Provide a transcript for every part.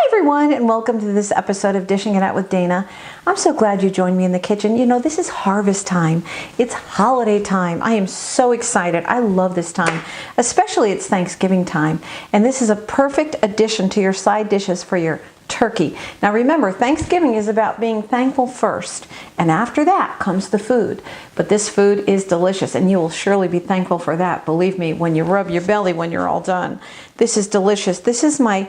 Hi everyone, and welcome to this episode of Dishing It Out with Dana. I'm so glad you joined me in the kitchen. You know, this is harvest time. It's holiday time. I am so excited. I love this time, especially it's Thanksgiving time. And this is a perfect addition to your side dishes for your turkey. Now remember, Thanksgiving is about being thankful first, and after that comes the food. But this food is delicious, and you will surely be thankful for that. Believe me, when you rub your belly when you're all done. This is delicious. This is my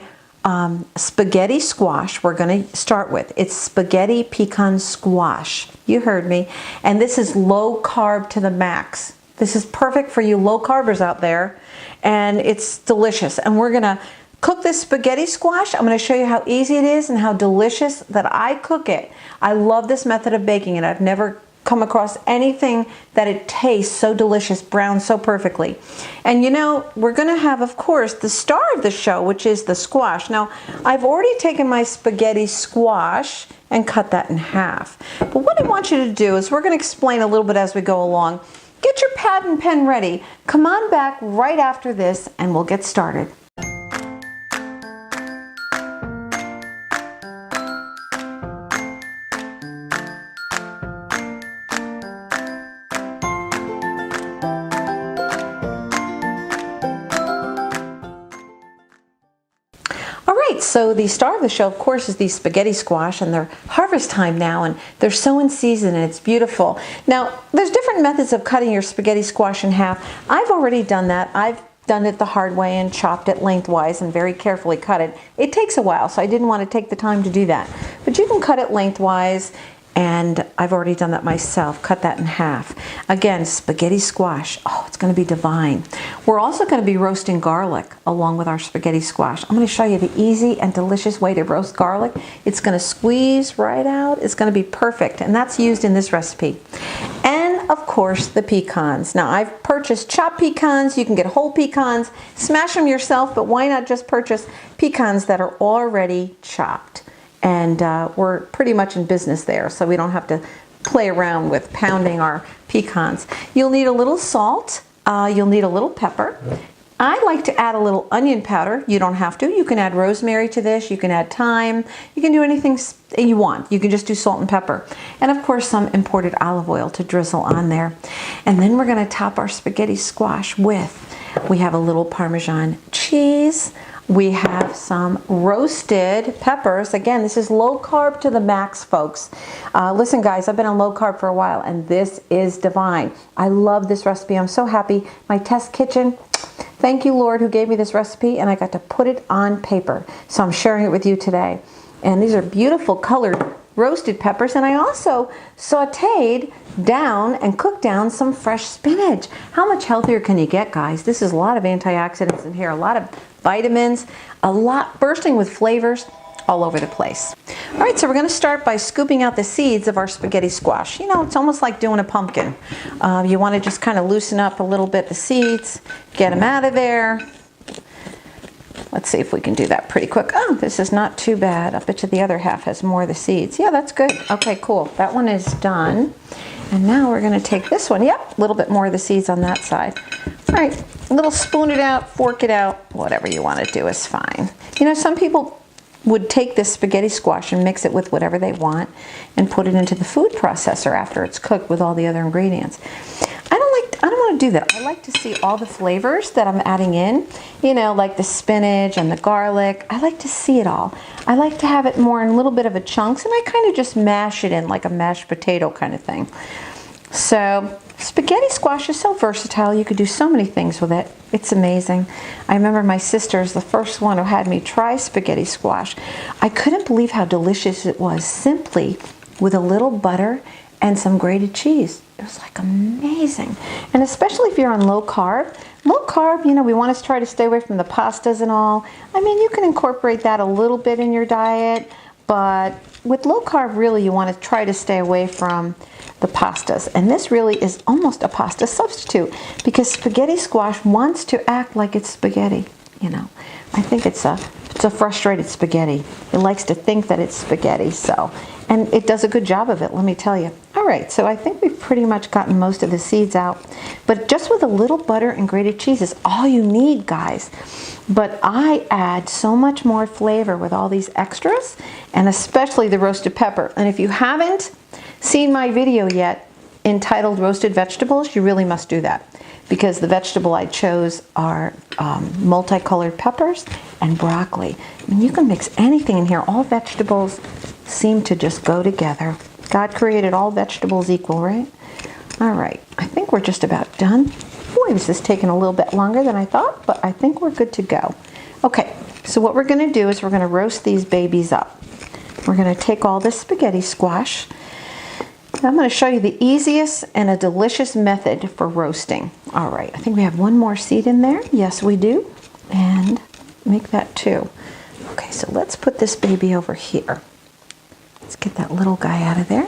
spaghetti squash we're going to start with. It's spaghetti pecan squash. You heard me. And this is low carb to the max. This is perfect for you low carbers out there, and it's delicious. And we're going to cook this spaghetti squash. I'm going to show you how easy it is and how delicious that I cook it. I love this method of baking it. I've never come across anything that it tastes so delicious, brown so perfectly. And you know, we're going to have, of course, the star of the show, which is the squash. Now, I've already taken my spaghetti squash and cut that in half. But what I want you to do is we're going to explain a little bit as we go along. Get your pad and pen ready. Come on back right after this and we'll get started. So the star of the show, of course, is the spaghetti squash, and they're harvest time now, and they're so in season, and it's beautiful. Now, there's different methods of cutting your spaghetti squash in half. I've already done that. I've done it the hard way and chopped it lengthwise and very carefully cut it. It takes a while, so I didn't want to take the time to do that. But you can cut it lengthwise, and I've already done that myself. Cut that in half. Again, spaghetti squash. Oh, it's going to be divine. We're also going to be roasting garlic along with our spaghetti squash. I'm going to show you the easy and delicious way to roast garlic. It's going to squeeze right out. It's going to be perfect, and that's used in this recipe. And of course, the pecans. Now, I've purchased chopped pecans. You can get whole pecans. Smash them yourself, but why not just purchase pecans that are already chopped? And we're pretty much in business there, so we don't have to play around with pounding our pecans. You'll need a little salt. You'll need a little pepper. I like to add a little onion powder. You don't have to. You can add rosemary to this. You can add thyme. You can do anything you want. You can just do salt and pepper. And of course, some imported olive oil to drizzle on there. And then we're going to top our spaghetti squash with, we have a little Parmesan cheese. We have some roasted peppers. Again, this is low carb to the max, folks. Listen, guys, I've been on low carb for a while, and this is divine. I love this recipe. I'm so happy. My test kitchen, thank you, Lord, who gave me this recipe, and I got to put it on paper. So I'm sharing it with you today. And these are beautiful colored roasted peppers, and I also sauteed down and cooked down some fresh spinach. How much healthier can you get, guys? This is a lot of antioxidants in here, a lot of vitamins, a lot bursting with flavors all over the place. All right, so we're going to start by scooping out the seeds of our spaghetti squash. You know, it's almost like doing a pumpkin. You want to just kind of loosen up a little bit the seeds, get them out of there. Let's see if we can do that pretty quick. Oh, this is not too bad. I bet you the other half has more of the seeds. Yeah, that's good. Okay, cool. That one is done. And now we're going to take this one. Yep, a little bit more of the seeds on that side. All right, a little spoon it out, fork it out, whatever you want to do is fine. You know, some people would take this spaghetti squash and mix it with whatever they want and put it into the food processor after it's cooked with all the other ingredients. I don't want to do that. I like to see all the flavors that I'm adding in, you know, like the spinach and the garlic. I like to see it all. I like to have it more in a little bit of a chunks, and I kind of just mash it in like a mashed potato kind of thing. So spaghetti squash is so versatile. You could do so many things with it. It's amazing. I remember my sister is the first one who had me try spaghetti squash. I couldn't believe how delicious it was, simply with a little butter and some grated cheese. It was like amazing. And especially if you're on low carb. Low carb, you know, we want to try to stay away from the pastas and all. I mean, you can incorporate that a little bit in your diet, but with low carb, really, you want to try to stay away from the pastas. And this really is almost a pasta substitute, because spaghetti squash wants to act like it's spaghetti, you know. I think it's a frustrated spaghetti. It likes to think that it's spaghetti, so. And it does a good job of it, let me tell you. All All right, so I think we've pretty much gotten most of the seeds out, but just with a little butter and grated cheese is all you need, guys. But I add so much more flavor with all these extras, and especially the roasted pepper. And if you haven't seen my video yet entitled Roasted Vegetables, you really must do that, because the vegetable I chose are multicolored peppers and broccoli. I mean, you can mix anything in here. All vegetables seem to just go together. God created all vegetables equal, right? All right, I think we're just about done. Boy, this is taking a little bit longer than I thought, but I think we're good to go. Okay, so what we're gonna do is we're gonna roast these babies up. We're gonna take all this spaghetti squash. I'm gonna show you the easiest and a delicious method for roasting. All right, I think we have one more seed in there. Yes, we do, and make that 2. Okay, so let's put this baby over here. Let's get that little guy out of there.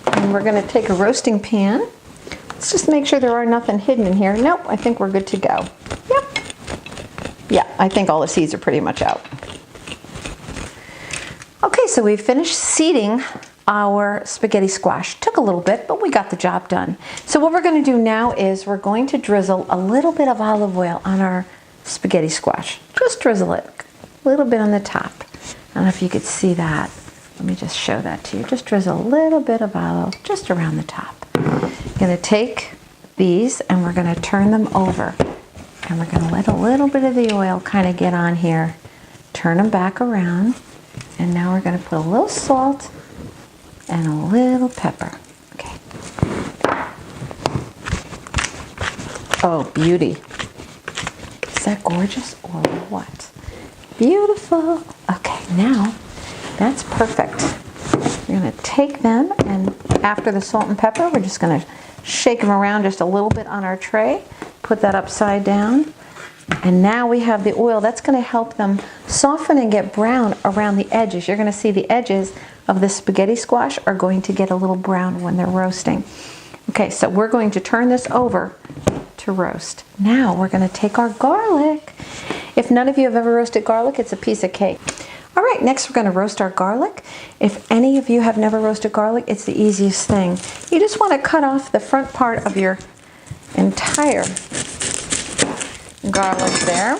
And we're gonna take a roasting pan. Let's just make sure there are nothing hidden in here. Nope, I think we're good to go. Yep. Yeah, I think all the seeds are pretty much out. Okay, so we've finished seeding our spaghetti squash. Took a little bit, but we got the job done. So what we're gonna do now is we're going to drizzle a little bit of olive oil on our spaghetti squash. Just drizzle it, a little bit on the top. I don't know if you could see that. Let me just show that to you. Just drizzle a little bit of olive just around the top. I'm gonna take these and we're gonna turn them over. And we're gonna let a little bit of the oil kind of get on here. Turn them back around. And now we're gonna put a little salt and a little pepper. Okay. Oh, beauty. Is that gorgeous or what? Beautiful. Okay, now that's perfect. We're gonna take them, and after the salt and pepper, we're just gonna shake them around just a little bit on our tray, put that upside down, and now we have the oil. That's gonna help them soften and get brown around the edges. You're gonna see the edges of the spaghetti squash are going to get a little brown when they're roasting. Okay, so we're going to turn this over to roast. Now we're gonna take our garlic. If none of you have ever roasted garlic, it's a piece of cake. All right, next we're gonna roast our garlic. If any of you have never roasted garlic, it's the easiest thing. You just wanna cut off the front part of your entire garlic there.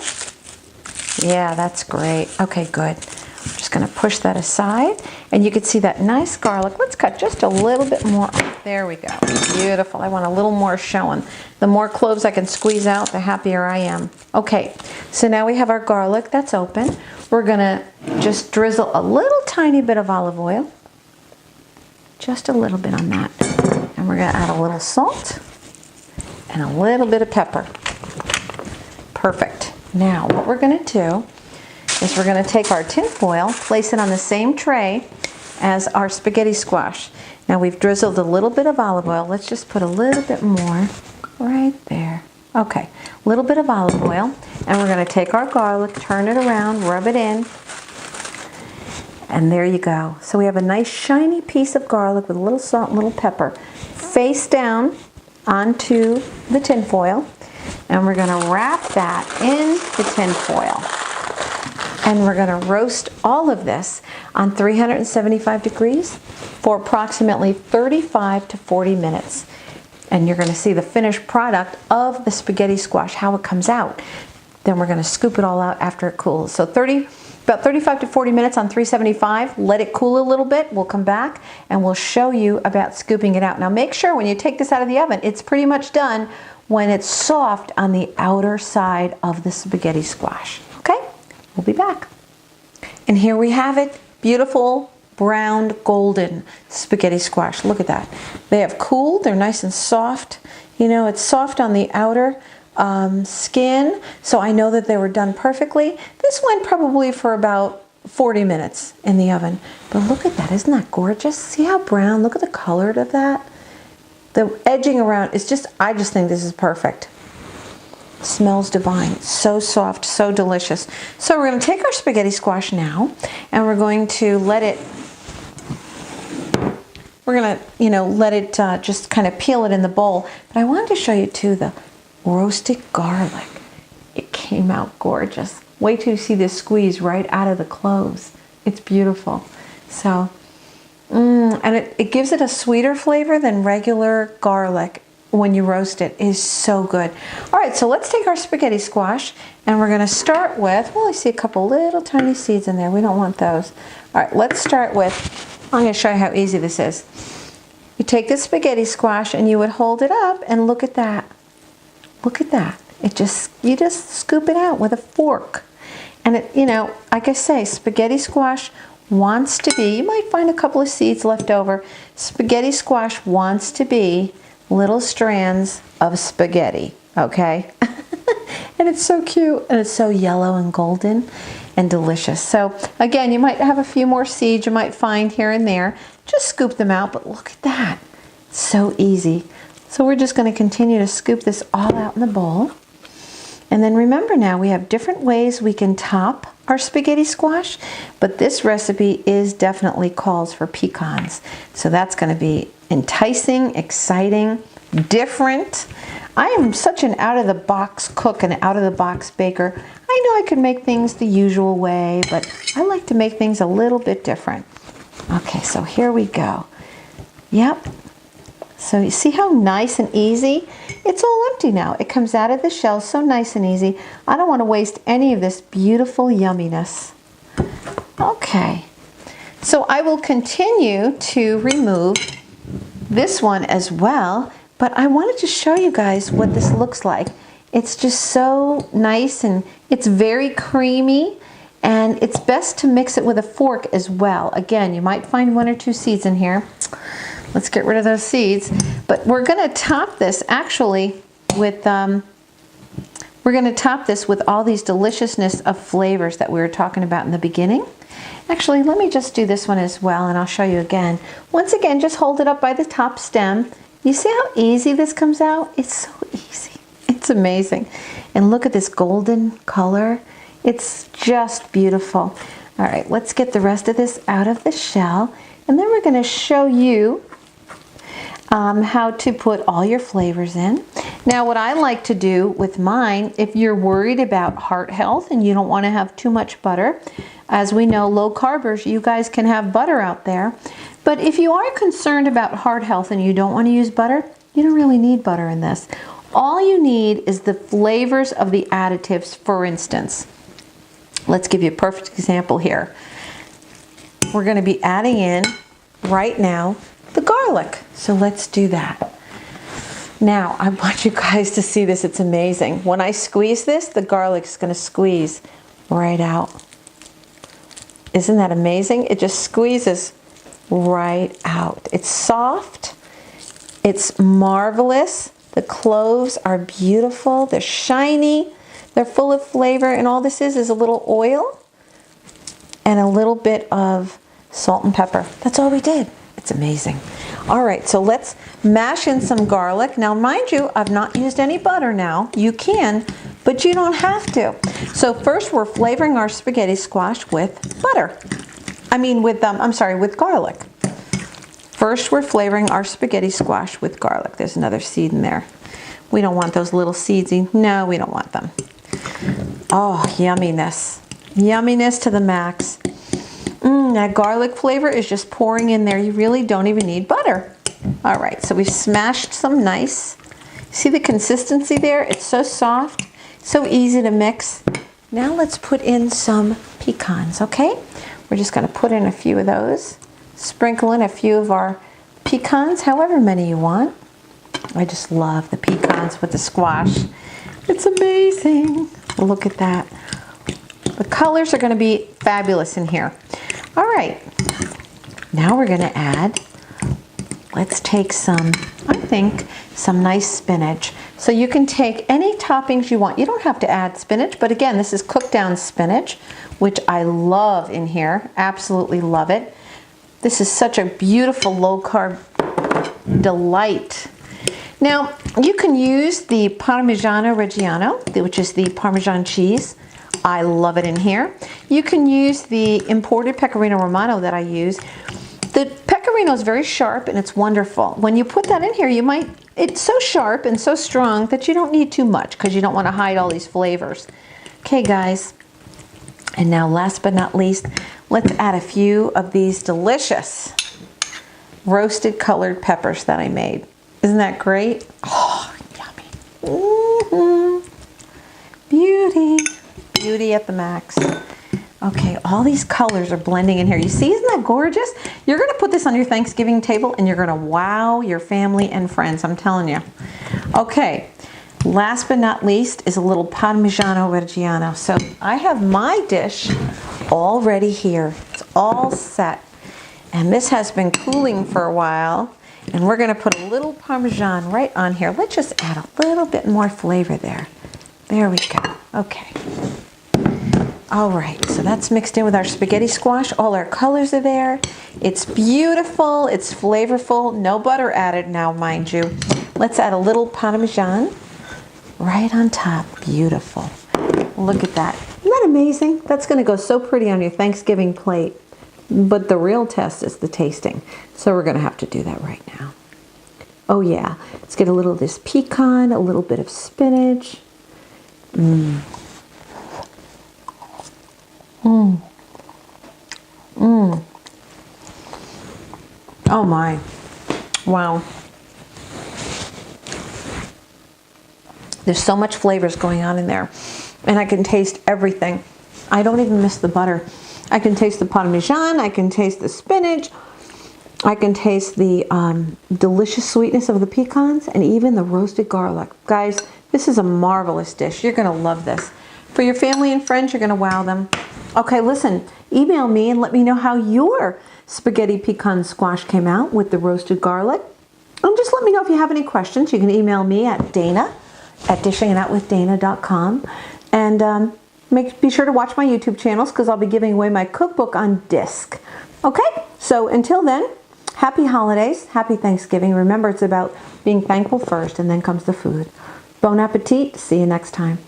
Yeah, that's great. Okay, good. I'm just gonna push that aside, and you can see that nice garlic. Let's cut just a little bit more. There we go, beautiful. I want a little more showing. The more cloves I can squeeze out, the happier I am. Okay, so now we have our garlic that's open. We're gonna just drizzle a little tiny bit of olive oil, just a little bit on that. And we're gonna add a little salt and a little bit of pepper. Perfect. Now what we're gonna do is we're gonna take our tin foil, place it on the same tray as our spaghetti squash. Now we've drizzled a little bit of olive oil. Let's just put a little bit more right there. Okay, a little bit of olive oil, and we're gonna take our garlic, turn it around, rub it in, and there you go. So we have a nice shiny piece of garlic with a little salt and a little pepper face down onto the tin foil, and we're gonna wrap that in the tin foil. And we're gonna roast all of this on 375 degrees for approximately 35 to 40 minutes. And you're gonna see the finished product of the spaghetti squash, how it comes out. Then we're gonna scoop it all out after it cools. So about 35 to 40 minutes on 375, let it cool a little bit. We'll come back and we'll show you about scooping it out. Now make sure when you take this out of the oven, it's pretty much done when it's soft on the outer side of the spaghetti squash. Okay, we'll be back. And here we have it, beautiful browned golden spaghetti squash. Look at that. They have cooled, they're nice and soft. You know, it's soft on the outer skin, so I know that they were done perfectly. This went probably for about 40 minutes in the oven. But look at that, isn't that gorgeous? See how brown, look at the color of that. The edging around, it's just, I just think this is perfect. Smells divine. It's so soft, so delicious. So we're going to take our spaghetti squash now, and we're going to let it, just kind of peel it in the bowl. But I wanted to show you too the roasted garlic. It came out gorgeous. Wait till you see this squeeze right out of the cloves. It's beautiful. So And it gives it a sweeter flavor than regular garlic when you roast it. It is so good. All right, so let's take our spaghetti squash and we're gonna start with, well, I see a couple little tiny seeds in there. We don't want those. All right, let's start with, I'm gonna show you how easy this is. You take the spaghetti squash and you would hold it up and look at that. Look at that. You just scoop it out with a fork. And it, you know, like I say, spaghetti squash wants to be, you might find a couple of seeds left over. Spaghetti squash wants to be little strands of spaghetti, okay? And it's so cute, and it's so yellow and golden and delicious. So again, you might have a few more seeds you might find here and there. Just scoop them out, but look at that. It's so easy. So we're just going to continue to scoop this all out in the bowl. And then remember now, we have different ways we can top our spaghetti squash, but this recipe is definitely calls for pecans. So that's going to be enticing, exciting, different. I am such an out-of-the-box cook and out-of-the-box baker. I know I could make things the usual way, but I like to make things a little bit different. Okay, so here we go. Yep. So you see how nice and easy? It's all empty now. It comes out of the shell so nice and easy. I don't want to waste any of this beautiful yumminess. Okay. So I will continue to remove this one as well, but I wanted to show you guys what this looks like. It's just so nice and it's very creamy, and it's best to mix it with a fork as well. Again, you might find one or two seeds in here. Let's get rid of those seeds. But we're going to top this actually with all these deliciousness of flavors that we were talking about in the beginning. Actually, let me just do this one as well, and I'll show you again. Once again, just hold it up by the top stem. You see how easy this comes out? It's so easy. It's amazing. And look at this golden color. It's just beautiful. All right, let's get the rest of this out of the shell, and then we're going to show you how to put all your flavors in. Now, what I like to do with mine, if you're worried about heart health and you don't want to have too much butter, as we know, low carbers, you guys can have butter out there. But if you are concerned about heart health and you don't want to use butter, you don't really need butter in this. All you need is the flavors of the additives. For instance, let's give you a perfect example here. We're going to be adding in right now the garlic. So let's do that. Now, I want you guys to see this. It's amazing. When I squeeze this, the garlic is going to squeeze right out. Isn't that amazing? It just squeezes right out. It's soft. It's marvelous. The cloves are beautiful. They're shiny. They're full of flavor. And all this is a little oil and a little bit of salt and pepper. That's all we did. It's amazing. All right, so let's mash in some garlic. Now, mind you, I've not used any butter now. You can, but you don't have to. So first we're flavoring our spaghetti squash with butter. With garlic. First we're flavoring our spaghetti squash with garlic. There's another seed in there. We don't want those little seedsy. No, we don't want them. Oh, yumminess. Yumminess to the max. That garlic flavor is just pouring in there. You really don't even need butter. All right, so we've smashed some nice. See the consistency there? It's so soft, so easy to mix. Now let's put in some pecans, okay? We're just going to put in a few of those. Sprinkle in a few of our pecans, however many you want. I just love the pecans with the squash. It's amazing. Look at that. The colors are going to be fabulous in here. All right, now we're going to add, let's take some nice spinach. So you can take any toppings you want. You don't have to add spinach, but again, this is cooked down spinach, which I love in here. Absolutely love it. This is such a beautiful low-carb delight. Now, you can use the Parmigiano Reggiano, which is the Parmesan cheese. I love it in here. You can use the imported Pecorino Romano that I use. The Pecorino is very sharp and it's wonderful. When you put that in here, it's so sharp and so strong that you don't need too much because you don't want to hide all these flavors. Okay, guys. And now last but not least, let's add a few of these delicious roasted colored peppers that I made. Isn't that great? Oh, yummy. Mm-hmm. Beauty. Beauty at the max. Okay, all these colors are blending in here. You see, isn't that gorgeous? You're going to put this on your Thanksgiving table and you're going to wow your family and friends, I'm telling you. Okay, last but not least is a little Parmigiano Reggiano. So I have my dish all ready here. It's all set. And this has been cooling for a while. And we're going to put a little Parmesan right on here. Let's just add a little bit more flavor there. There we go. Okay. All right, so that's mixed in with our spaghetti squash. All our colors are there. It's beautiful. It's flavorful. No butter added now, mind you. Let's add a little Parmesan right on top. Beautiful. Look at that. Isn't that amazing? That's going to go so pretty on your Thanksgiving plate. But the real test is the tasting. So we're going to have to do that right now. Oh yeah, let's get a little of this pecan, a little bit of spinach. Mmm. Mmm. Mmm. Oh my. Wow. There's so much flavors going on in there. And I can taste everything. I don't even miss the butter. I can taste the Parmesan. I can taste the spinach. I can taste the delicious sweetness of the pecans and even the roasted garlic. Guys, this is a marvelous dish. You're going to love this. For your family and friends, you're going to wow them. Okay, listen, email me and let me know how your spaghetti pecan squash came out with the roasted garlic. And just let me know if you have any questions. You can email me at dana@dishingitoutwithdana.com. And be sure to watch my YouTube channels because I'll be giving away my cookbook on disc. Okay, so until then, happy holidays, happy Thanksgiving. Remember, it's about being thankful first and then comes the food. Bon appetit. See you next time.